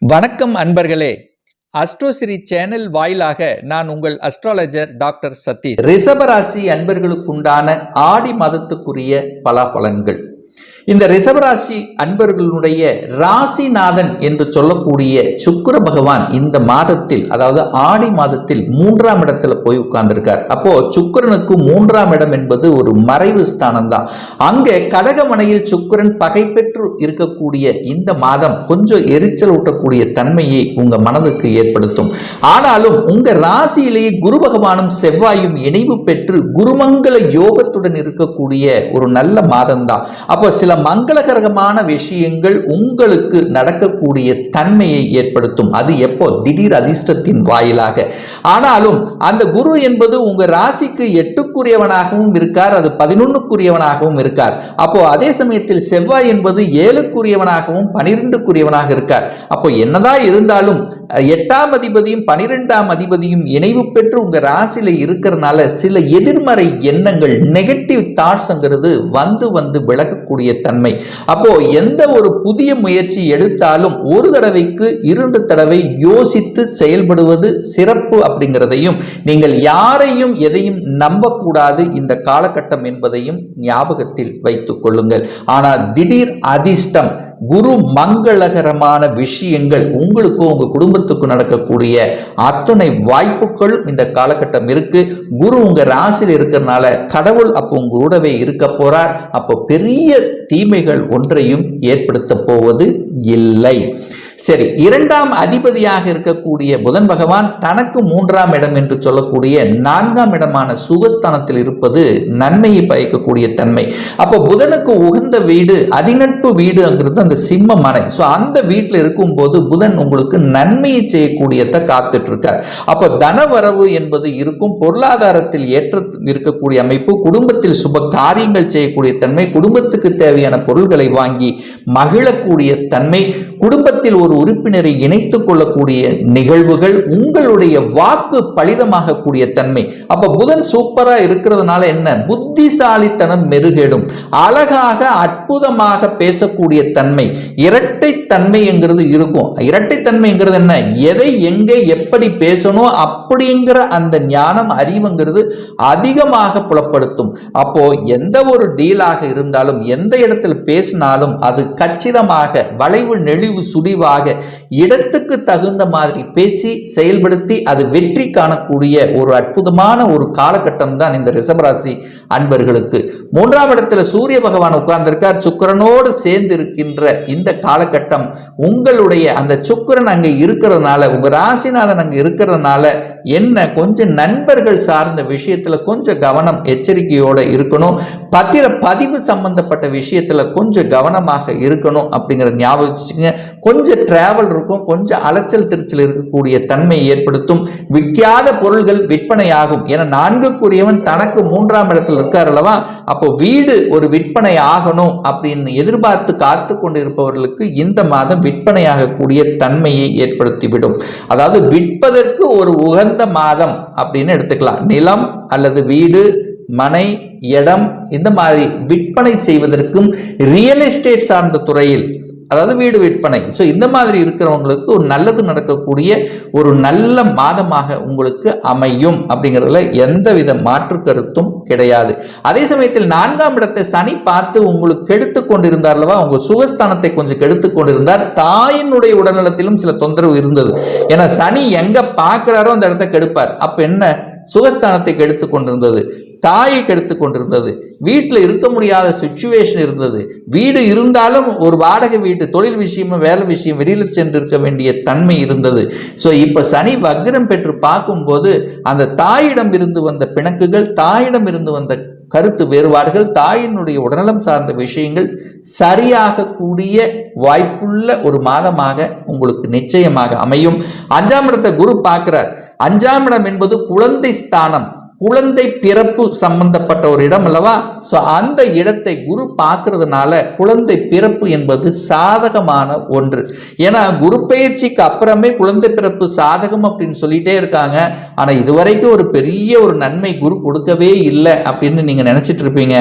வணக்கம் அன்பர்களே. அஸ்ட்ரோசிரி சேனல் வாயிலாக நான் உங்கள் அஸ்ட்ராலஜர் டாக்டர் சதீஷ். ரிஷபராசி அன்பர்களுக்குண்டான ஆடி மாதத்துக்குரிய பலாபலன்கள். இந்த ரிஷபராசி அன்பர்களுடைய ராசிநாதன் என்று சொல்லக்கூடிய சுக்கிர பகவான் இந்த மாதத்தில், அதாவது ஆடி மாதத்தில் 3ஆம் இடத்துல போய் உட்கார்ந்திருக்கார். அப்போ சுக்கிரனுக்கு 3ஆம் இடம் என்பது ஒரு மறைவு ஸ்தானம் தான். அங்கே கடகமனையில் சுக்கிரன் பகை பெற்று இருக்கக்கூடிய இந்த மாதம் கொஞ்சம் எரிச்சல் ஊட்டக்கூடிய தன்மையை உங்க மனதுக்கு ஏற்படுத்தும். ஆனாலும் உங்க ராசியிலேயே குரு பகவானும் செவ்வாயும் இணைவு பெற்று குருமங்கள யோகத்துடன் இருக்கக்கூடிய ஒரு நல்ல மாதம் தான். அப்போ சில மங்களகரமான விஷயங்கள் உங்களுக்கு நடக்கக்கூடிய தன்மையை ஏற்படுத்தும். அது எப்போ? திடீர் அதிர்ஷ்டத்தின் வாயிலாக. ஆனாலும் அந்த குரு என்பது உங்க ராசிக்கு 8க்குரியவனாகவும் இருக்கார், அது 11க்குரியவனாகவும் இருக்கார். அப்போ அதே சமயத்தில் செவ்வாய் என்பது 7க்குரியவனாகவும் 12க்குரியவனாக இருக்கார். அப்போ என்னதான் இருந்தாலும் 8ஆம் அதிபதியும் 12ஆம் அதிபதியும் இணைவு பெற்று உங்க ராசியில இருக்கிறதுனால சில எதிர்மறை எண்ணங்கள், நெகட்டிவ் தாட்ஸ்ங்கிறது வந்து விலகக்கூடிய தன்மை. அப்போ எந்த ஒரு புதிய முயற்சி எடுத்தாலும் ஒரு தடவைக்கு 2 தடவை யோசித்து செயல்படுவது சிறப்பு அப்படிங்கிறதையும், நீங்கள் யாரையும் எதையும் நம்பக்கூடாது இந்த காலகட்டம் என்பதையும் ஞாபகத்தில் வைத்துக் கொள்ளுங்கள். ஆனால் திடீர் அதிர்ஷ்டம், குரு மங்களகரமான விஷயங்கள் உங்களுக்கும் உங்க குடும்பத்துக்கும் நடக்கக்கூடிய அத்தனை வாய்ப்புகளும் இந்த காலகட்டம் இருக்கு. குரு உங்க ராசியில் இருக்கிறதுனால கடவுள் அப்போ உங்களோடவே இருக்க போறார். அப்போ பெரிய தீமைகள் ஒன்றையும் ஏற்படுத்த போவது இல்லை. சரி, 2ஆம் அதிபதியாக இருக்கக்கூடிய புதன் பகவான் தனக்கு 3ஆம் இடம் என்று சொல்லக்கூடிய 4ஆம் இடமான சுகஸ்தானத்தில் இருப்பது நன்மையை பயக்கக்கூடிய தன்மை. அப்போ புதனுக்கு உகந்த வீடு அதிநட்பு வீடுங்கிறது அந்த சிம்ம மனை. ஸோ அந்த வீட்டில் இருக்கும் போது புதன் உங்களுக்கு நன்மையை செய்யக்கூடியதை காத்துட்டு இருக்கார். அப்போ தனவரவு என்பது இருக்கும், பொருளாதாரத்தில் ஏற்ற இருக்கக்கூடிய அமைப்பு, குடும்பத்தில் சுப காரியங்கள் செய்யக்கூடிய தன்மை, குடும்பத்துக்கு தேவையான பொருள்களை வாங்கி மகிழக்கூடிய தன்மை, குடும்பத்தில் ஒரு உறுப்பினரை இணைத்துக் கொள்ளக்கூடிய நிகழ்வுகள், உங்களுடைய வாக்கு பலிதமாக கூடிய தன்மை. அப்ப புதன் சூப்பரா இருக்கிறதுனால என்ன? புத்திசாலித்தனம் மெருகேடும், அழகாக அற்புதமாக பேசக்கூடிய தன்மை, இரட்டை தன்மைங்கிறது இருக்கும். இரட்டை தன்மைங்கிறது என்ன? எதை எங்கே எப்படி பேசணும் அப்படிங்கிற அந்த ஞானம், அறிவுங்கிறது அதிகமாக புலப்படுத்தும். அப்போ எந்த ஒரு டீலாக இருந்தாலும், எந்த இடத்தில் பேசினாலும் அது கச்சிதமாக, வளைவு நெளிவு சுழிவாக, இடத்துக்கு தகுந்த மாதிரி பேசி செயல்படுத்தி அது வெற்றி காணக்கூடிய ஒரு அற்புதமான ஒரு காலகட்டம் தான் இந்த ரிஷபராசி அன்பர்களுக்கு. 3ஆம் இடத்துல சூரிய பகவான் உட்கார்ந்திருக்கார், சுக்கிரனோடு சேர்ந்து இருக்கின்ற இந்த காலகட்டம் உங்களுடைய அந்த சுக்கிரன் அங்க இருக்கிறதுனால, உங்க ராசிநாதன் அங்க இருக்கிறதுனால என்ன, கொஞ்சம் நண்பர்கள் சார்ந்த விஷயத்துல கொஞ்சம் கவனம், எச்சரிக்கையோட இருக்கணும். பத்திர பதிவு சம்பந்தப்பட்ட விஷயத்துல கொஞ்சம் கவனமாக இருக்கணும் அப்படிங்கிற ஞாபகம் வச்சுக்கோங்க. கொஞ்சம் டிராவல் இருக்கும், கொஞ்சம் அலைச்சல் திருச்சல் இருக்கக்கூடிய தன்மையை ஏற்படுத்தும். விற்காத பொருள்கள் விற்பனையாகும். ஏன்னா 4க்குரியவன் தனக்கு 3ஆம் இடத்தில் இருக்கார் அல்லவா. அப்போ வீடு ஒரு விற்பனை ஆகணும் அப்படின்னு எதிர்பார்த்து காத்து கொண்டு இருப்பவர்களுக்கு இந்த மாதம் விற்பனையாகக்கூடிய தன்மையை ஏற்படுத்திவிடும். அதாவது விற்பதற்கு ஒரு உகந்த மாதம் அப்படின்னு எடுத்துக்கலாம். நிலம் அல்லது வீடு, மனை, இடம், இந்த மாதிரி விற்பனை செய்வதற்கும், ரியல் எஸ்டேட் சார்ந்த துறையில், அதாவது வீடு விற்பனை, ஸோ இந்த மாதிரி இருக்கிறவங்களுக்கு ஒரு நல்லது நடக்கக்கூடிய ஒரு நல்ல மாதமாக உங்களுக்கு அமையும் அப்படிங்கிறதுல எந்தவித மாற்று கருத்தும் கிடையாது. அதே சமயத்தில் 4ஆம் இடத்தை சனி பார்த்து உங்களுக்கு கெடுத்து கொண்டிருந்தார் அல்லவா, உங்க சுகஸ்தானத்தை கொஞ்சம் கெடுத்து கொண்டிருந்தார். தாயினுடைய உடல்நலத்திலும் சில தொந்தரவு இருந்தது. ஏன்னா சனி எங்க பார்க்கிறாரோ அந்த இடத்தை கெடுப்பார். அப்ப என்ன? சுகஸ்தானத்தை கெடுத்து கொண்டிருந்தது, தாயை கெடுத்து கொண்டிருந்தது, வீட்டில் இருக்க முடியாத சிச்சுவேஷன் இருந்தது. வீடு இருந்தாலும் ஒரு வாடகை வீட்டு, தொழில் விஷயமும் வேலை விஷயம் வெளியில் சென்று இருக்க வேண்டிய தன்மை இருந்தது. ஸோ இப்போ சனி வக்ரம் பெற்று பார்க்கும்போது அந்த தாயிடம் இருந்து வந்த பிணக்குகள், தாயிடம் இருந்து வந்த கருத்து வேறுபாடுகள், தாயினுடைய உடல்நலம் சார்ந்த விஷயங்கள் சரியாக கூடிய வாய்ப்புள்ள ஒரு மாதமாக உங்களுக்கு நிச்சயமாக அமையும். 5ஆம் இடத்தை குரு பார்க்கிறார். 5ஆம் இடம் என்பது குழந்தை ஸ்தானம், குழந்தை பிறப்பு சம்பந்தப்பட்ட ஒரு இடம் அல்லவா. ஸோ அந்த இடத்தை குரு பார்க்கறதுனால குழந்தை பிறப்பு என்பது சாதகமான ஒன்று. ஏன்னா குரு பயிற்சிக்கு அப்புறமே குழந்தை பிறப்பு சாதகம் அப்படின்னு சொல்லிட்டே இருக்காங்க. ஆனால் இதுவரைக்கும் ஒரு பெரிய ஒரு நன்மை குரு கொடுக்கவே இல்லை அப்படின்னு நீங்க நினைச்சிட்டு இருப்பீங்க.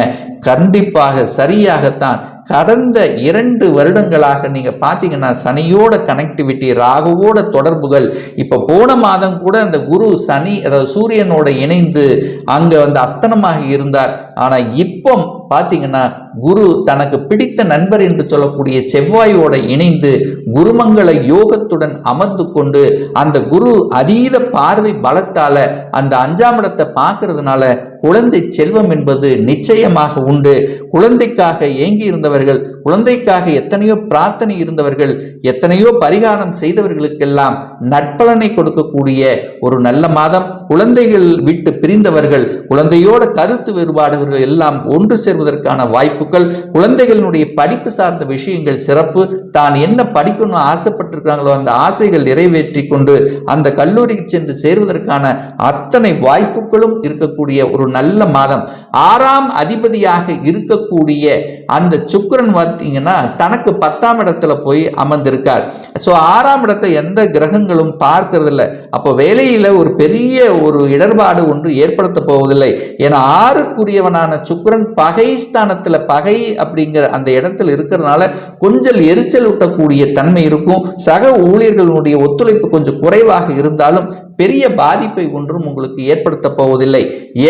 கண்டிப்பாக சரியாகத்தான் கடந்த 2 வருடங்களாக நீங்க பாத்தீங்கன்னா சனியோட கனெக்டிவிட்டி, ராகுவோட தொடர்புகள், இப்ப போன மாதம் கூட அந்த குரு சனி அதாவது சூரியனோட இணைந்து அங்க வந்து அஸ்தனமாக இருந்தார். ஆனா இப்போ பாத்தீங்கன்னா குரு தனக்கு பிடித்த நண்பர் என்று சொல்லக்கூடிய செவ்வாயோட இணைந்து குருமங்கள யோகத்துடன் அமர்ந்து கொண்டு அந்த குரு அதீத பார்வை பலத்தால அந்த 5ஆம் இடத்தை பார்க்கறதுனால குழந்தை செல்வம் என்பது நிச்சயமாக உண்டு. குழந்தைக்காக ஏங்கி இருந்தவர்கள், குழந்தைக்காக எத்தனையோ பிரார்த்தனை இருந்தவர்கள், எத்தனையோ பரிகாரம் செய்தவர்களுக்கெல்லாம் நட்பலனை கொடுக்கக்கூடிய ஒரு நல்ல மாதம். குழந்தைகள் விட்டு பிரிந்தவர்கள், குழந்தையோட கருத்து வேறுபாடுகள் எல்லாம் ஒன்று சேர்வதற்கான வாய்ப்புகள், குழந்தைகளுடைய படிப்பு சார்ந்த விஷயங்கள் சிறப்பு, தான் என்ன படிக்கணும்னு ஆசைப்பட்டிருக்காங்களோ அந்த ஆசைகள் நிறைவேற்றி கொண்டு அந்த கல்லூரிக்கு சென்று சேர்வதற்கான அத்தனை வாய்ப்புகளும் இருக்கக்கூடிய ஒரு நல்ல மாதம். 6ஆம் அதிபதியாக இருக்கக்கூடிய அந்த சுக்கிரன் பார்த்தீங்கன்னா தனக்கு 10ஆம் இடத்துல போய் அமர்ந்திருக்கார். சோ 6ஆம் இடத்தை எந்த கிரகங்களும் பார்க்கிறது இல்லை. அப்போ வேலையில ஒரு பெரிய ஒரு இடர்பாடு ஒன்று ஏற்படுத்த போவதில்லை. ஏன்னா 6க்குரியவனான சுக்கிரன் பகை ஸ்தானத்துல, பகை அப்படிங்கிற அந்த இடத்துல இருக்கிறதுனால கொஞ்சம் எரிச்சல் ஊட்டக்கூடிய தன்மை இருக்கும். சக ஊழியர்களுடைய ஒத்துழைப்பு கொஞ்சம் குறைவாக இருந்தாலும் பெரிய பாதிப்பை ஒன்றும் உங்களுக்கு ஏற்படுத்த போவதில்லை.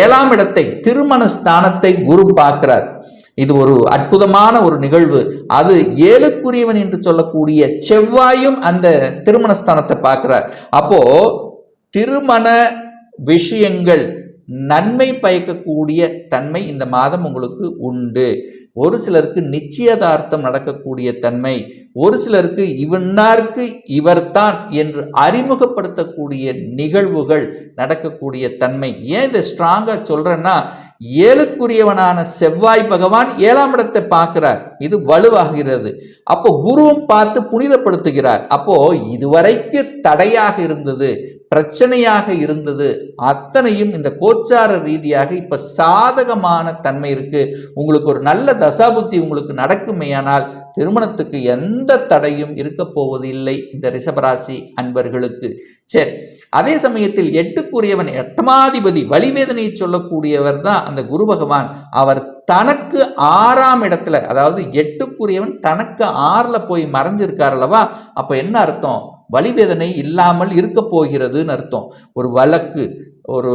7ஆம் இடத்தை, திருமண ஸ்தானத்தை குரு பார்க்கிறார். இது ஒரு அற்புதமான ஒரு நிகழ்வு. அது 7க்குரியவன் என்று சொல்லக்கூடிய செவ்வாயும் அந்த திருமண ஸ்தானத்தை பார்க்கிறார். அப்போ திருமண விஷயங்கள் நன்மை பயக்கக்கூடிய தன்மை இந்த மாதம் உங்களுக்கு உண்டு. ஒரு சிலருக்கு நிச்சயதார்த்தம் நடக்கக்கூடிய தன்மை, ஒரு சிலருக்கு இவனாருக்கு இவர்தான் என்று அறிமுகப்படுத்தக்கூடிய நிகழ்வுகள் நடக்கக்கூடிய தன்மை. ஏன் இதை ஸ்ட்ராங்கா சொல்றேன்னா, 7க்குரியவனான செவ்வாய் பகவான் 7ஆம் இடத்தை பார்க்கிறார். இது வலுவாகிறது. அப்போ குருவும் பார்த்து புனிதப்படுத்துகிறார். அப்போ இதுவரைக்கு தடையாக இருந்தது, பிரச்சனையாக இருந்தது அத்தனையும் இந்த கோச்சார ரீதியாக இப்ப சாதகமான தன்மை இருக்கு. உங்களுக்கு ஒரு நல்ல தசாபுத்தி உங்களுக்கு நடக்குமேயானால் திருமணத்துக்கு எந்த தடையும் இருக்க போவது இல்லை இந்த ரிஷபராசி அன்பர்களுக்கு. சரி, அதே சமயத்தில் 8க்குரியவன் 8ஆதிபதி வலிவேதனையை சொல்லக்கூடியவர் தான் அந்த குரு பகவான். அவர் தனக்கு 6ஆம் இடத்துல, அதாவது 8க்குரியவன் தனக்கு 6ல போய் மறைஞ்சிருக்கார் அல்லவா? அப்ப என்ன அர்த்தம்? வலிவேதனை இல்லாமல் இருக்க போகிறதுன்னு அர்த்தம். ஒரு வழக்கு, ஒரு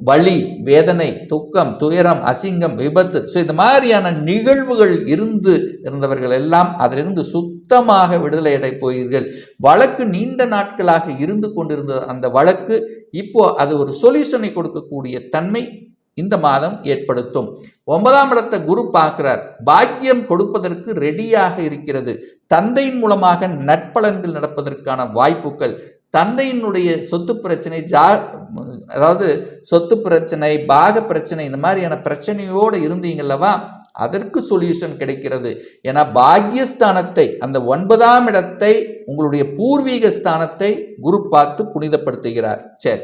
வலி, வேதனை, துக்கம், துயரம், அசிங்கம், விபத்து, இந்த மாதிரியான நிகழ்வுகள் இருந்தவர்கள் எல்லாம் அதிலிருந்து சுத்தமாக விடுதலை அடை போகிறீர்கள். வழக்கு நீண்ட நாட்களாக இருந்து கொண்டிருந்த அந்த வழக்கு இப்போ அது ஒரு சொல்யூஷனை கொடுக்கக்கூடிய தன்மை இந்த மாதம் ஏற்படுத்தும். 9ஆம் இடத்தை குரு பார்க்கிறார். பாக்கியம் கொடுப்பதற்கு ரெடியாக இருக்கிறது. தந்தையின் மூலமாக நற்பலன்கள் நடப்பதற்கான வாய்ப்புகள், தந்தையினுடைய சொத்து பிரச்சனை, அதாவது சொத்து பிரச்சனை, பாக பிரச்சனை, இந்த மாதிரியான பிரச்சனையோடு இருந்தீங்கல்லவா, அதற்கு சொல்யூஷன் கிடைக்கிறது. ஏன்னா பாக்யஸ்தானத்தை, அந்த 9ஆம் இடத்தை, உங்களுடைய பூர்வீக ஸ்தானத்தை குரு பார்த்து புனிதப்படுத்துகிறார். சரி,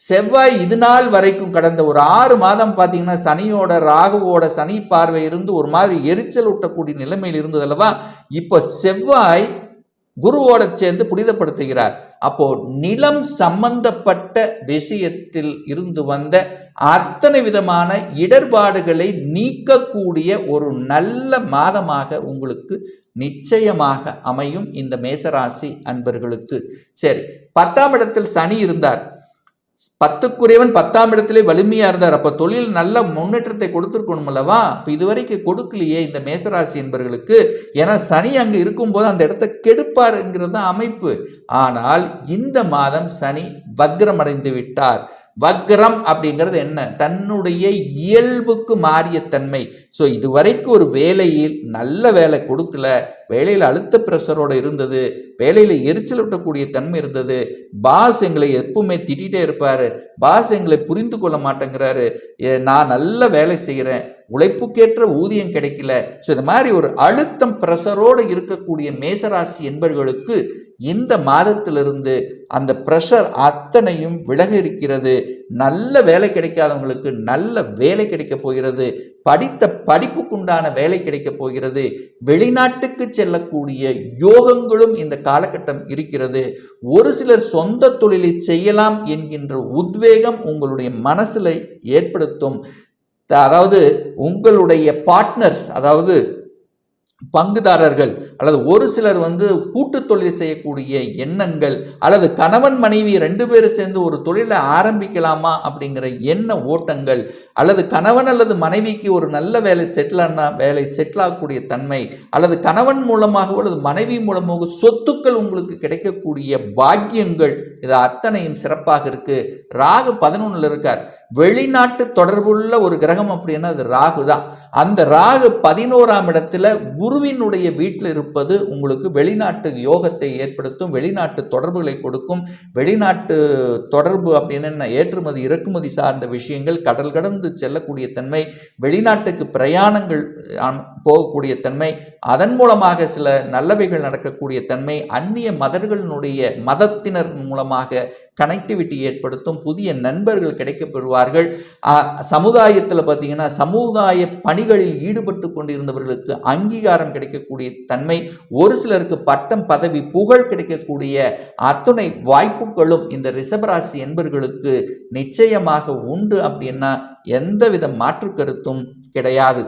செவ்வாய் இது நாள் வரைக்கும் கடந்த ஒரு 6 மாதம் பார்த்தீங்கன்னா சனியோட ராகுவோட சனி பார்வை இருந்து ஒரு மாதிரி எரிச்சல் ஊட்டக்கூடிய நிலைமையில் இருந்தது அல்லவா? இப்போ செவ்வாய் குருவோட சேர்ந்து புனிதப்படுத்துகிறார். அப்போ நிலம் சம்பந்தப்பட்ட விஷயத்தில் இருந்து வந்த அத்தனை விதமான இடர்பாடுகளை நீக்கக்கூடிய ஒரு நல்ல மாதமாக உங்களுக்கு நிச்சயமாக அமையும் இந்த மேசராசி அன்பர்களுக்கு. சரி, 10ஆம் இடத்தில் சனி இருந்தார். 10க்குரியவன் 10ஆம் இடத்திலே வலிமையா இருந்தார். அப்ப தொழில் நல்ல முன்னேற்றத்தை கொடுத்திருக்கணும் அல்லவா? இப்ப இதுவரைக்கும் கொடுக்கலையே இந்த மேசராசி என்பவர்களுக்கு. ஏன்னா சனி அங்க இருக்கும்போது அந்த இடத்தை கெடுப்பாருங்கிறது தான் அமைப்பு. ஆனால் இந்த மாதம் சனி வக்ரம் அடைந்து விட்டார். வக்ரம் அப்படிங்கிறது என்ன? தன்னுடைய இயல்புக்கு மாறிய தன்மை. ஸோ இதுவரைக்கும் ஒரு வேலையில் நல்ல வேலை கொடுக்கல, வேலையில் அழுத்த பிரஷரோடு இருந்தது, வேலையில் எரிச்சல் விட்டக்கூடிய தன்மை இருந்தது, பாஸ் எங்களை எப்பவுமே திட்டிகிட்டே இருப்பார், பாஸ் எங்களை புரிந்து கொள்ள மாட்டேங்கிறாரு, நான் நல்ல வேலை செய்கிறேன், உழைப்புக்கேற்ற ஊதியம் கிடைக்கல. ஸோ இந்த மாதிரி ஒரு அழுத்தம் பிரஷரோடு இருக்கக்கூடிய மேசராசி என்பவர்களுக்கு இந்த மாதத்திலிருந்து அந்த பிரஷர் அத்தனையும் விலக இருக்கிறது. நல்ல வேலை கிடைக்காதவங்களுக்கு நல்ல வேலை கிடைக்க போகிறது. படித்த படிப்புக்குண்டான வேலை கிடைக்க போகிறது. வெளிநாட்டுக்கு செல்லக்கூடிய யோகங்களும் இந்த காலகட்டம் இருக்கிறது. ஒரு சிலர் சொந்த தொழிலை செய்யலாம் என்கின்ற உத்வேகம் உங்களுடைய மனசில் ஏற்படுத்தும். அதாவது உங்களுடைய பார்ட்னர்ஸ், அதாவது பங்குதாரர்கள் அல்லது ஒரு சிலர் கூட்டு தொழில் செய்யக்கூடிய எண்ணங்கள், அல்லது கணவன் மனைவி 2 பேரும் சேர்ந்து ஒரு தொழிலை ஆரம்பிக்கலாமா அப்படிங்கிற எண்ண ஓட்டங்கள், அல்லது கணவன் அல்லது மனைவிக்கு ஒரு நல்ல வேலை செட்டில் ஆகக்கூடிய தன்மை, அல்லது கணவன் மூலமாக அல்லது மனைவி மூலமாக சொத்துக்கள் உங்களுக்கு கிடைக்கக்கூடிய பாக்கியங்கள், இது அத்தனையும் சிறப்பாக இருக்கு. ராகு 11ல் இருக்கார். வெளிநாட்டு தொடர்புள்ள ஒரு கிரகம் அப்படின்னா அது ராகு தான். அந்த ராகு 11ஆம் இடத்துல குருவினுடைய வீட்டில் இருப்பது உங்களுக்கு வெளிநாட்டு யோகத்தை ஏற்படுத்தும், வெளிநாட்டு தொடர்புகளை கொடுக்கும். வெளிநாட்டு தொடர்பு அப்படின்னு ஏற்றுமதி இறக்குமதி சார்ந்த விஷயங்கள், கடல் கடந்து செல்லக்கூடிய தன்மை, வெளிநாட்டுக்கு பிரயாணங்கள் போகக்கூடிய தன்மை, அதன் மூலமாக சில நல்லவைகள் நடக்கக்கூடிய தன்மை, அந்நிய மதத்தினர் மூலமாக கனெக்டிவிட்டி ஏற்படுத்தும், புதிய நண்பர்கள் கிடைக்கப்பெறுவார்கள். சமுதாயத்தில் பார்த்தீங்கன்னா சமுதாய பணிகளில் ஈடுபட்டு கொண்டிருந்தவர்களுக்கு அங்கீகாரம் கிடைக்கக்கூடிய தன்மை, ஒரு சிலருக்கு பட்டம் பதவி புகழ் கிடைக்கக்கூடிய அத்துணை வாய்ப்புகளும் இந்த ரிஷபராசி என்பவர்களுக்கு நிச்சயமாக உண்டு அப்படின்னா எந்தவித மாற்று கருத்தும் கிடையாது.